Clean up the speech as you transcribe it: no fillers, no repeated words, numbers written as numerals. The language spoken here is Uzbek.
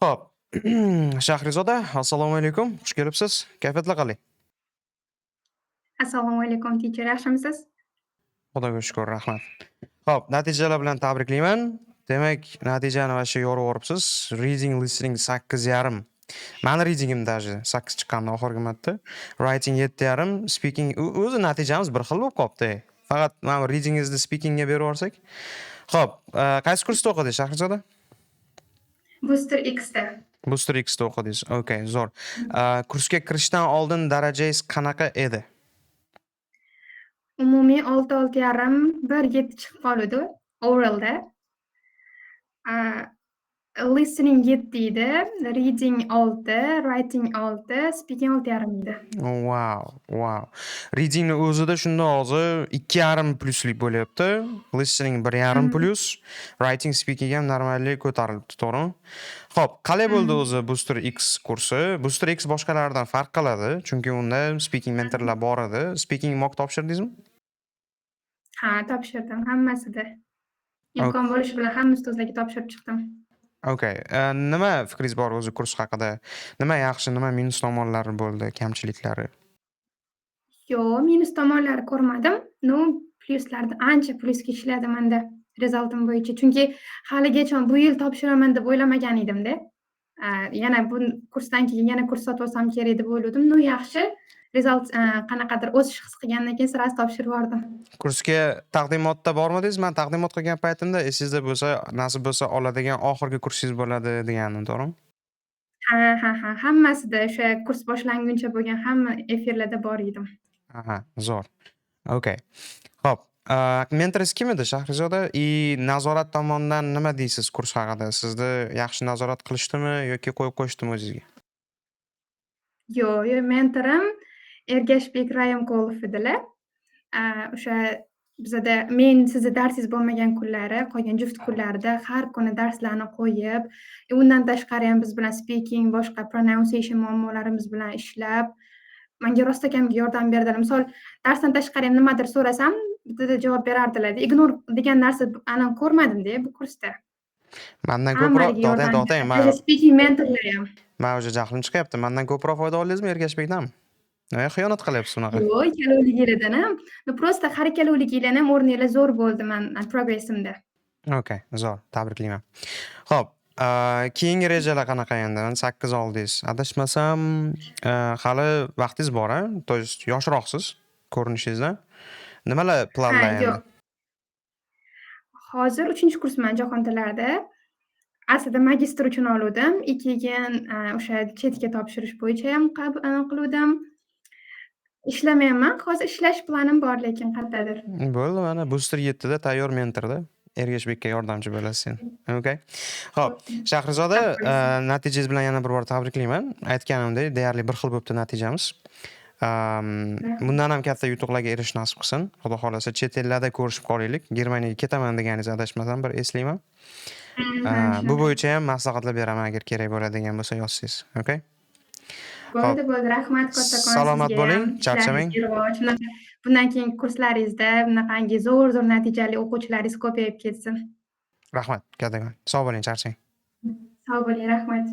Xo'p, Shahrizoda, assalomu alaykum. Xush kelibsiz. Kayfiyatlar qalay? Assalomu alaykum teacher, yaxshimisiz? Xudoga shukr, rahmat. Xo'p, natijalar bilan tabriklayman. Demak, natijani mana shu yorib yuboribsiz. Reading, listening 8,5. Mani readingim даже 8 chiqqandi oxirgi marta. Writing 7,5, speaking o'zi natijamiz bir xil bo'lib qolibdi. Faqat mana readingizni speakingga berib yuborsak. Xo'p, qaysi kursda o'qidingiz, Shahrizoda? Booster X'da. Booster X'da o'qidingiz. Okay, zo'r. Kursga kirishdan oldin darajangiz qanaqa edi? Umumiy 6,5, 1,7 chiqib qoluvdi oralda. Listening 7 edi, reading 6, writing 6, speaking 6,5 edi. Wow. Readingni o'zida shunda hozir 2,5 pluslik bo'lyapti. Listening 1,5 plus, writing speaking ham normallik ko'tarilibdi, to'g'rimi? Xo'p, qalay bo'ldi o'zi Booster X kursi? Booster X boshqalardan farq qiladi, chunki unda speaking mentorlar bor edi. Speaking mock topshirdingizmi? Ha, topshirdim hammasida. Imkon bo'lishi bilan hamma ustozlarga topshirib chiqdim. Okay. Nima fikringiz bor o'zi kurs haqida? Nima yaxshi, nima minus tomonlari bo'ldi, kamchiliklari? Yo'q, minus tomonlari ko'rmadim. Pluslardan ancha plusga ishladi menda rezultim bo'yicha. Chunki haligacha bu yil topshiraman deb o'ylamagan edim-da. Yana bu kursdan keyin yana kurs sotib olsam kerak deb o'yladim. Yaxshi. Rezult qanaqadir o'sish his qilgandan keyin sirasi topshirib yubordim. Kursga taqdimotda bormidingiz? Men taqdimot qilgan paytimda esingizda bo'lsa, nasib bo'lsa oladigan oxirgi kursingiz bo'ladi degandim, to'g'rimi? Ha. Hammasida o'sha kurs boshlanguncha bo'lgan hamma efirlarda bor edim. Aha, zo'r. Okay. Xo'p, mentoringiz kim edi, Shahrizoda? Nazorat tomonidan nima deysiz kurs haqida? Sizni yaxshi nazorat qilishdimi yoki qo'yib qo'yishdimi o'zingizga? Yo'q, mentorim Ergashbek Rayimqulov edilar. O'sha bizada men sizni darsingiz bo'lmagan kunlari, qolgan juft kunlarida har kuni darslarni qo'yib, undan tashqari ham biz bilan speaking, boshqa pronunciation muammolarimiz bilan ishlab, menga rostakamiga yordam berdilar. Misol, darsdan tashqari ham nimadir so'rasam, bitta javob berardilar. Ignore degan narsa aniq ko'rmadim-da bu kursda. Mendan ko'proq dotang. Speaking mentorlar ham. Men o'sha jahlim chiqyapti. Mendan ko'proq foyda oldingizmi Ergashbekdan? Xiyonat qilyapsiz unaqa. Yo'q, ikkalovliginglardan ham. Просто har ikkalovliginglarni ham o'rninglar zo'r bo'ldi progressimda. Okay, zo'r. Tabriklayman. Xo'p, keyingi rejalar qanaqa endi? 8 oldingiz. Adashmasam, hali vaqtingiz bor-a? To есть yoshroqsiz ko'rinishingizdan. Nimalar planlar endi? Hozir 3-kursman jahon tillarida. Aslida magistr uchun oluvdim. Keyin o'sha chetga topshirish bo'yicha ham qiluvdim. Ishlamayapman. Hozir ishlash planim bor, lekin qayerdadir. Bo'ldi, mana Booster 7 da tayyor mentorda. Ergashbekka yordamchi bo'lasiz sen. Okay. Xo'p, Shahrizoda, natijangiz bilan yana bir bor tabriklayman. Aytganimdek, deyarli bir xil bo'libdi natijamiz. Bundan ham katta yutuqlarga erishish nasib qilsin. Xudo xolasa chet ellarda ko'rishib qolaylik. Germaniyaga ketaman deganingizni adashmasam bir eslayman. Bu bo'yicha ham maslahatlar beraman agar kerak bo'ladigan bo'lsa yozsangiz. Okay? Bo'ldi. Rahmat kattakon. Salomat bo'ling, charchamang. Bundan keyin kurslaringizda bunaqangi zo'r natijali o'quvchilaringiz ko'payib ketsin. Rahmat, kattakon. Sog' bo'ling, charchang. Sog' bo'ling, rahmat.